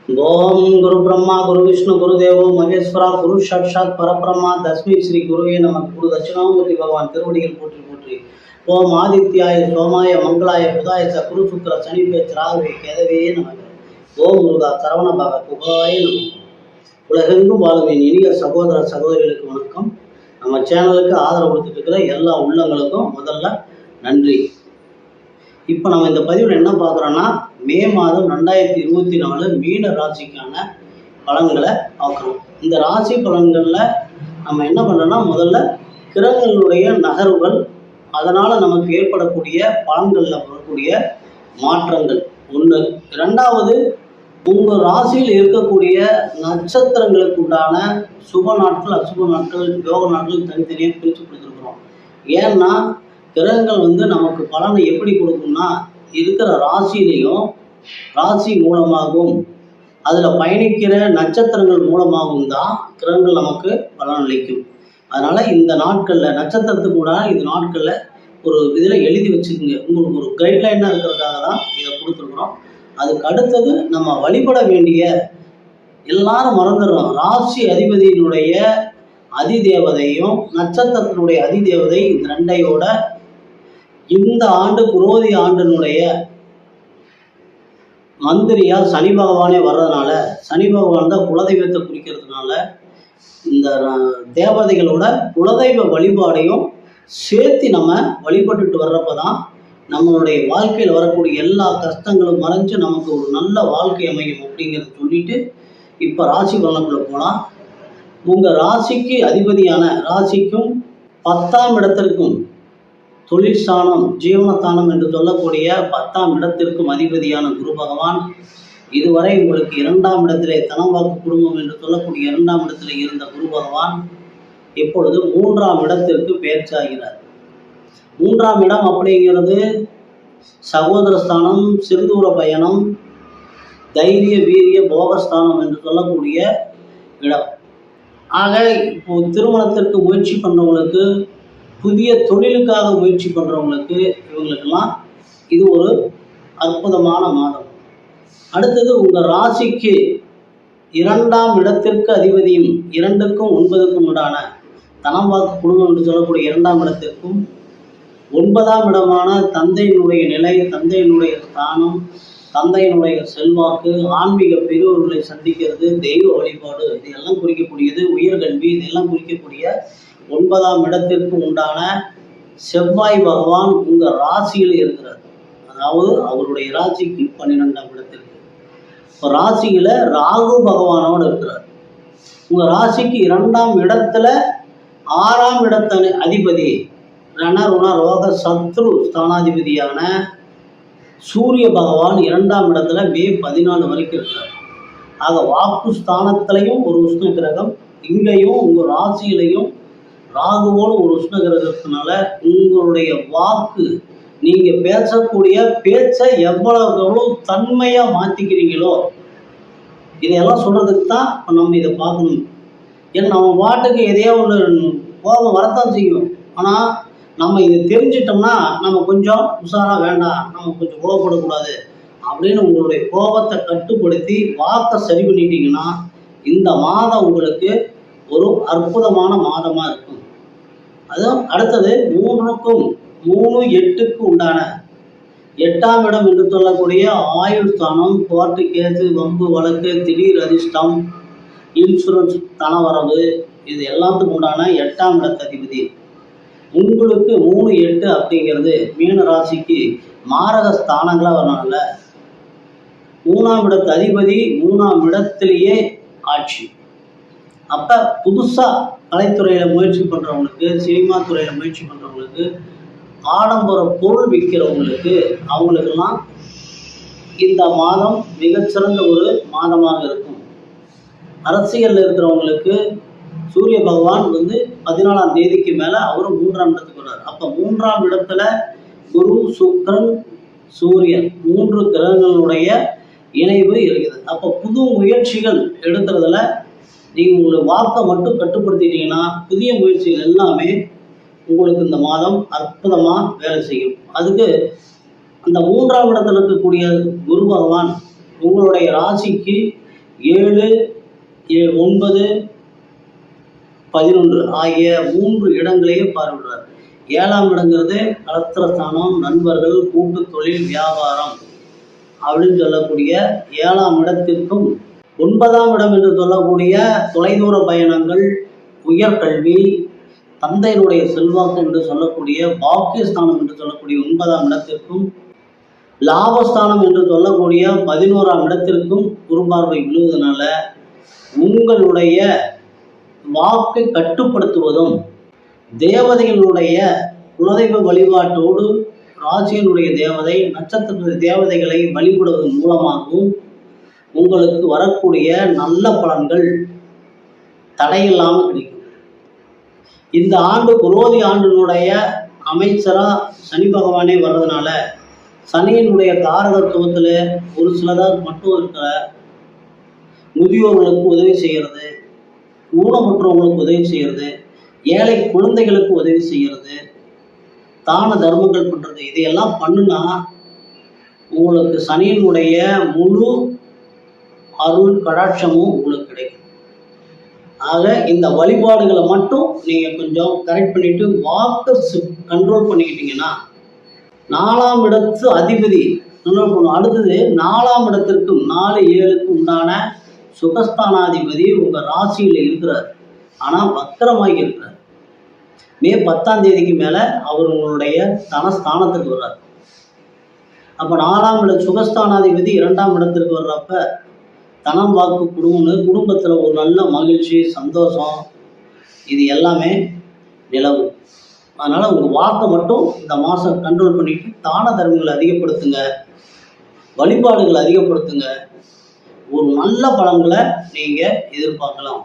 ओम गुरु ब्रह्मा गुरु विष्णु गुरुदेव महेश्वरा गुरु साक्षात परब्रह्मा तस्मै श्री गुरुवे नमः। गुरु दक्षिणामूर्ति भगवान திருவடியில் போற்றி போற்றி। ஓம் ஆதித்யாய சோமாய மங்களாய புதாய ச குரு சுக்கிர சனி பேச் ராகுவே கேதவே நமக। ஓம் முருகா சரவண பவ குகாய நமக। உலகெங்கும் வாழும் என் இனிய சகோதர சகோதரிகளுக்கு வணக்கம்। நம்ம சேனலுக்கு ஆதரவு கொடுத்துட்டு இருக்கிற எல்லா உள்ளங்களுக்கும் முதல்ல நன்றி। இப்போ நம்ம இந்த பதிவில் என்ன பார்க்குறோன்னா, மே மாதம் 2024 மீன ராசிக்கான பலன்களை பார்க்குறோம்। இந்த ராசி பலன்களில் நம்ம என்ன பண்ணுறோன்னா, முதல்ல கிரகங்களுடைய நகர்வுகள், அதனால் நமக்கு ஏற்படக்கூடிய பலன்களில் வரக்கூடிய மாற்றங்கள் ஒன்று। ரெண்டாவது, உங்கள் ராசியில் இருக்கக்கூடிய நட்சத்திரங்களுக்கு உண்டான சுப நாட்கள், அசுப நாட்கள், யோக நாட்கள் தனித்தனியாக பிரித்து கொடுத்துருக்குறோம்। ஏன்னா கிரகங்கள் நமக்கு பலனை எப்படி கொடுக்கும்னா, இருக்கிற ராசியிலையும் ராசி மூலமாகவும் அதில் பயணிக்கிற நட்சத்திரங்கள் மூலமாகவும் தான் கிரகங்கள் நமக்கு பலன் அளிக்கும்। அதனால் இந்த நாட்களில் நட்சத்திரத்துக்கு கூட இந்த நாட்களில் ஒரு இதில் எழுதி வச்சுக்கோங்க, உங்களுக்கு ஒரு கைட்லைனாக இருக்கிறதுக்காக தான் இதை கொடுத்துருக்குறோம்। அதுக்கு அடுத்தது நம்ம வழிபட வேண்டிய, எல்லாரும் மறந்துடுறோம், ராசி அதிபதியினுடைய அதிதேவதையும் நட்சத்திரத்தினுடைய அதிதேவதை இந்த ரெண்டையோட இந்த ஆண்டு குரோதி ஆண்டினுடைய மந்திரியா சனி பகவானே வர்றதுனால, சனி பகவான் தான் குலதெய்வத்தை குறிக்கிறதுனால இந்த தேவதைகளோட குலதெய்வ வழிபாடையும் சேர்த்து நம்ம வழிபட்டுட்டு வர்றப்ப தான் நம்மளுடைய வாழ்க்கையில் வரக்கூடிய எல்லா கஷ்டங்களும் மறைஞ்சு நமக்கு ஒரு நல்ல வாழ்க்கை அமையும் அப்படிங்கிறத சொல்லிட்டு இப்போ ராசி பலனுக்குள்ள போகலாம்। உங்கள் ராசிக்கு அதிபதியான, ராசிக்கும் 10ஆம் இடத்திற்கும் தொழில் ஸ்தானம், ஜீவனஸ்தானம் என்று சொல்லக்கூடிய 10ஆம் இடத்திற்கும் அதிபதியான குரு பகவான் இதுவரை உங்களுக்கு 2ஆம் இடத்திலே தனம் வாக்கு குடும்பம் என்று சொல்லக்கூடிய 2ஆம் இடத்திலே இருந்த குரு பகவான் இப்பொழுது 3ஆம் இடத்திற்கு பெயர்ச்சாகிறார்। 3ஆம் இடம் அப்படிங்கிறது சகோதரஸ்தானம், சிறுதூர பயணம், தைரிய வீரிய போகஸ்தானம் என்று சொல்லக்கூடிய இடம்। ஆக இப்போ திருமணத்திற்கு முயற்சி பண்ணுறவங்களுக்கு, புதிய தொழிலுக்காக முயற்சி பண்ணுறவங்களுக்கு, இவங்களுக்கெல்லாம் இது ஒரு அற்புதமான மாதம்। அடுத்தது, உங்கள் ராசிக்கு 2ஆம் இடத்திற்கு அதிபதியும் 2க்கும் 9க்கும் உண்டான தனம் வாக்கு குடும்பம் என்று சொல்லக்கூடிய 2ஆம் இடத்திற்கும் 9ஆம் இடமான தந்தையினுடைய நிலை, தந்தையினுடைய ஸ்தானம், தந்தையினுடைய செல்வாக்கு, ஆன்மீக பெரியவர்களை சந்திக்கிறது, தெய்வ வழிபாடு, இதெல்லாம் குறிக்கக்கூடியது, உயர்கல்வி, இதெல்லாம் குறிக்கக்கூடிய 9ஆம் இடத்திற்கு உண்டான செவ்வாய் பகவான் உங்கள் ராசியில் இருக்கிறார்। அதாவது அவருடைய ராசிக்கு 12ஆம் இடத்திற்கு, இப்போ ராசியில் ராகு பகவானோடு இருக்கிறார்। உங்கள் ராசிக்கு 2ஆம் இடத்துல 6ஆம் இடத்த அதிபதி ரணருண ரோக சத்ரு ஸ்தானாதிபதியான சூரிய பகவான் 2ஆம் இடத்துல மே 14 வரைக்கும் இருக்கிறார்। ஆக வாக்கு ஸ்தானத்திலையும் ஒரு உஷ்ண கிரகம், இங்கேயும் உங்கள் ராசியிலையும் ராகுவோடு ஒரு உஷ்ண கிரகத்தினால உங்களுடைய வாக்கு, நீங்கள் பேசக்கூடிய பேச்சை எவ்வளவு தன்மையாக மாற்றிக்கிறீங்களோ, இதையெல்லாம் சொல்கிறதுக்கு தான் இப்போ நம்ம இதை பார்க்கணும்। ஏன்னா நம்ம பாட்டுக்கு எதையோ ஒன்று கோபம் வரத்தான் செய்யும், ஆனால் நம்ம இதை தெரிஞ்சிட்டோம்னா நம்ம கொஞ்சம் உஷாராக வேண்டாம், நம்ம கொஞ்சம் கோபப்படக்கூடாது அப்படின்னு உங்களுடைய கோபத்தை கட்டுப்படுத்தி வாக்கை சரி பண்ணிட்டீங்கன்னா இந்த மாதம் உங்களுக்கு ஒரு அற்புதமான மாதமாக இருக்கும்। அதுவும் அடுத்தது 3க்கும் 3, 8க்கு உண்டான 8ஆம் இடம் என்று சொல்லக்கூடிய ஆயுள் ஸ்தானம், கோர்ட்டு கேஸு, வம்பு வழக்கு, திடீர் அதிர்ஷ்டம், இன்சூரன்ஸ், தனவரவு, இது எல்லாத்துக்கும் உண்டான 8ஆம் இடத்ததிபதி உங்களுக்கு 3, 8 அப்படிங்கிறது மீன ராசிக்கு மாரக ஸ்தானங்களாக வரனால 3ஆம் இடத்து அதிபதி 3ஆம் இடத்திலேயே ஆட்சி। அப்போ புதுசாக கலைத்துறையில் முயற்சி பண்ணுறவங்களுக்கு, சினிமா துறையில் முயற்சி பண்ணுறவங்களுக்கு, ஆடம்பர பொருள் விற்கிறவங்களுக்கு, அவங்களுக்கெல்லாம் இந்த மாதம் மிகச்சிறந்த ஒரு மாதமாக இருக்கும்। அரசியலில் இருக்கிறவங்களுக்கு சூரிய பகவான் 14ஆம் தேதிக்கு மேலே அவரும் 3ஆம் இடத்துக்கு வர்றார்। அப்போ 3ஆம் இடத்துல குரு, சுக்கிரன், சூரியன் 3 கிரகங்களுடைய இணைவு இருக்குது। அப்போ புது முயற்சிகள் எடுக்கிறதுல நீங்கள் உங்களுடைய வாக்கை மட்டும் கட்டுப்படுத்திட்டீங்கன்னா புதிய முயற்சிகள் எல்லாமே உங்களுக்கு இந்த மாதம் அற்புதமாக வேலை செய்யும்। அதுக்கு அந்த 3ஆம் இடத்துல இருக்கக்கூடிய குரு பகவான் உங்களுடைய ராசிக்கு 7, 9, 11 ஆகிய 3 இடங்களையே பார்வையிடுறார். 7ஆம் இடங்கிறது கலத்திரஸ்தானம், நண்பர்கள், கூட்டு தொழில், வியாபாரம் அப்படின்னு சொல்லக்கூடிய 7ஆம் இடத்திற்கும் 9ஆம் இடம் என்று சொல்லக்கூடிய தொலைதூர பயணங்கள், உயர்கல்வி, தந்தையினுடைய செல்வாக்கு என்று சொல்லக்கூடிய பாக்கியஸ்தானம் என்று சொல்லக்கூடிய 9ஆம் இடத்திற்கும், லாபஸ்தானம் என்று சொல்லக்கூடிய 11ஆம் இடத்திற்கும் குறுபார்வை விழுவதனால உங்களுடைய வாக்கை கட்டுப்படுத்துவதும் தேவதைகளுடைய குலதெய்வ வழிபாட்டோடு ராசியினுடைய தேவதை, நட்சத்திர தேவதைகளை வழிபடுவதன் மூலமாகவும் உங்களுக்கு வரக்கூடிய நல்ல பலன்கள் தடையில்லாமல் கிடைக்கும். இந்த ஆண்டு குரோதி ஆண்டினுடைய அமைச்சரா சனி பகவானே வர்றதுனால சனியினுடைய காரகத்துவத்தில் ஒரு சிலதாக மட்டும் இருக்கிற முதியோர்களுக்கு உதவி செய்கிறது, ஊனமுற்றவங்களுக்கு உதவி செய்கிறது, ஏழை குழந்தைகளுக்கு உதவி செய்கிறது, தான தர்மங்கள் பண்ணுறது, இதையெல்லாம் பண்ணுனா உங்களுக்கு சனியினுடைய முழு அருள் கடாட்சமும் உங்களுக்கு கிடைக்கும். ஆக இந்த வழிபாடுகளை மட்டும் நீங்கள் கொஞ்சம் கரெக்ட் பண்ணிட்டு வாக்கை கண்ட்ரோல் பண்ணிக்கிட்டீங்கன்னா 4ஆம் இடத்து அதிபதி கண்ட்ரோல் பண்ணும். அடுத்தது 4ஆம் இடத்திற்கும் 4, 7க்கு உண்டான சுகஸ்தானாதிபதி உங்கள் ராசியில் இருக்கிறார். ஆனால் வக்கரமாகி இருக்கிறார். மே 10ஆம் தேதிக்கு மேலே அவர் உங்களுடைய தனஸ்தானத்துக்கு வர்றார். அப்போ 4ஆம் இட சுகஸ்தானாதிபதி 2ஆம் இடத்திற்கு வர்றப்ப தனம், வாக்கு, குடும்பத்தில் ஒரு நல்ல மகிழ்ச்சி, சந்தோஷம் இது எல்லாமே நிலவும். அதனால் உங்கள் வாக்கை மட்டும் இந்த மாதம் கண்ட்ரோல் பண்ணிவிட்டு தான தர்மங்களை அதிகப்படுத்துங்க, வழிபாடுகளை அதிகப்படுத்துங்க, ஒரு நல்ல பலன்களை நீங்கள் எதிர்பார்க்கலாம்.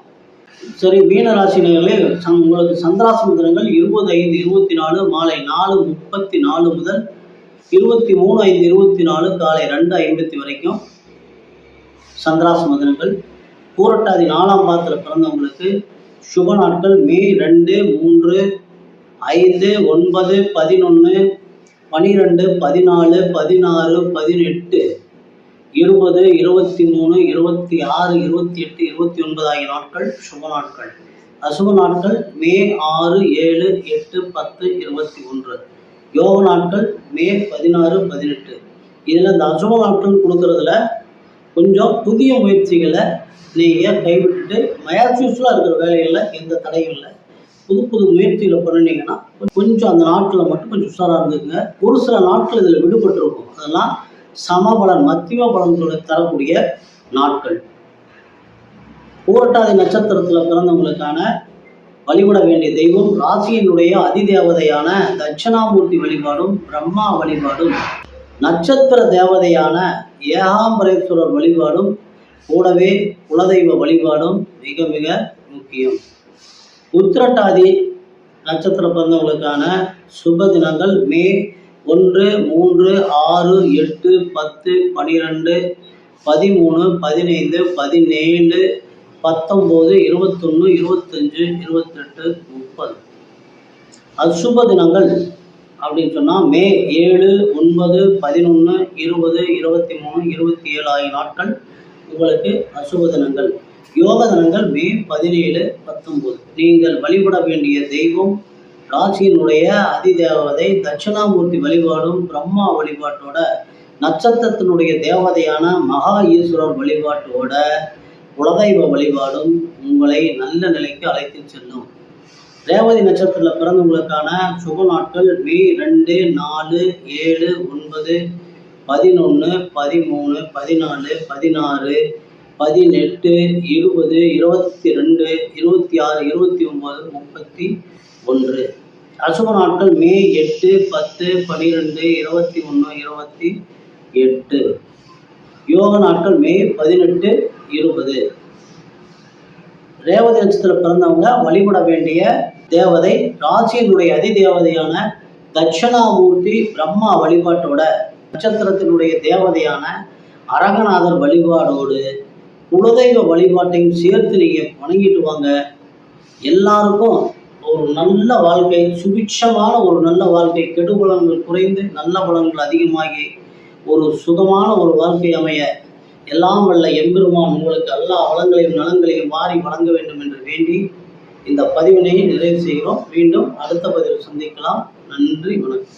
சரி, மீனராசினியர்களே, உங்களுக்கு சந்திராசிரம தினங்கள் 25-24 மாலை 4:34 முதல் 23-5-24 காலை 2:50 வரைக்கும் சந்திராசிரம தினங்கள். பூரட்டாதி 4ஆம் பாதத்தில் பிறந்தவங்களுக்கு சுப நாட்கள் மே 2, 3, 5, 9, 11, 12, 14, 16, 18, 20, 23, 26, 28, 29 ஆகிய நாட்கள் சுப நாட்கள். அசுப நாட்கள் மே 6, 7, 8, 10, 21. யோக நாட்கள் மே 16, 18. இதில் இந்த அசுப நாட்கள் கொடுக்கறதுல கொஞ்சம் புதிய முயற்சிகளை நீங்கள் கைவிட்டுட்டு மயாசூஸ்லாம் இருக்கிற வேலைகளில் எந்த தடையும் இல்லை. புது முயற்சிகளை பண்ணினீங்கன்னா கொஞ்சம் அந்த நாட்களில் மட்டும் கொஞ்சம் உஷாராக இருந்துக்குங்க. ஒரு சில நாட்கள் இதில் விடுபட்டிருக்கும். அதெல்லாம் சமபலன், மத்தியம பலன்களை தரக்கூடிய நாட்கள். பூரட்டாதி நட்சத்திரத்தில் பிறந்தவங்களுக்கான வழிபட வேண்டிய தெய்வம் ராசியினுடைய அதிதேவதையான தட்சிணாமூர்த்தி வழிபாடும், பிரம்மா வழிபாடும், நட்சத்திர தேவதையான ஏகாம்பரேஸ்வரர் வழிபாடும், கூடவே குலதெய்வ வழிபாடும் மிக மிக முக்கியம். உத்திரட்டாதி நட்சத்திரம் பிறந்தவங்களுக்கான சுப தினங்கள் மே 1, 3, 6, 8, 10, 12, 13, 15, 17, 19, 21, 25, 28, 30. அசுப தினங்கள் அப்படின்னு சொன்னால் மே 7, 9, 11, 20, 23, 27 ஆகிய நாட்கள் உங்களுக்கு அசுப தினங்கள். யோக தினங்கள் மே 17, 19. நீங்கள் வழிபட வேண்டிய தெய்வம் ராசியினுடைய அதிதேவதை தட்சிணாமூர்த்தி வழிபாடும், பிரம்மா வழிபாட்டோட, நட்சத்திரத்தினுடைய தேவதையான மகா ஈஸ்வரர் வழிபாட்டோட குலதெய்வ வழிபாடும் உங்களை நல்ல நிலைக்கு அழைத்து செல்லும். ரேவதி நட்சத்திரத்தில் பிறந்தவங்களுக்கான சுப நாட்கள் மே 2, 4, 7, 9, 11, 13, 14, 16, 18, 20, 22, 26, 29, 31. அசுப நாட்கள் மே 8, 10, 12, 21, 28. யோக நாட்கள் மே 18, 20. ரேவதி நட்சத்திரத்தில் பிறந்தவங்க வழிபட வேண்டிய தேவதை ராசியினுடைய அதிதேவதையான தட்சிணாமூர்த்தி பிரம்மா வழிபாட்டோட, நட்சத்திரத்தினுடைய தேவதையான அரங்கநாதர் வழிபாடோடு குலதெய்வ வழிபாட்டையும் சேர்த்து நீங்கள் வணங்கிட்டு வாங்க. எல்லாருக்கும் ஒரு நல்ல வாழ்க்கை, சுபிட்சமான ஒரு நல்ல வாழ்க்கை, கெடுபலன்கள் குறைந்து நல்ல பலன்கள் அதிகமாகி ஒரு சுகமான ஒரு வாழ்க்கை அமைய எல்லாம் வல்ல எம்பெருமான் உங்களுக்கு எல்லா வளங்களையும் நலங்களையும் வாரி வழங்க வேண்டும் என்று வேண்டி இந்த பதிவினை நிறைவு செய்கிறோம். மீண்டும் அடுத்த பதிவில் சந்திக்கலாம். நன்றி, வணக்கம்.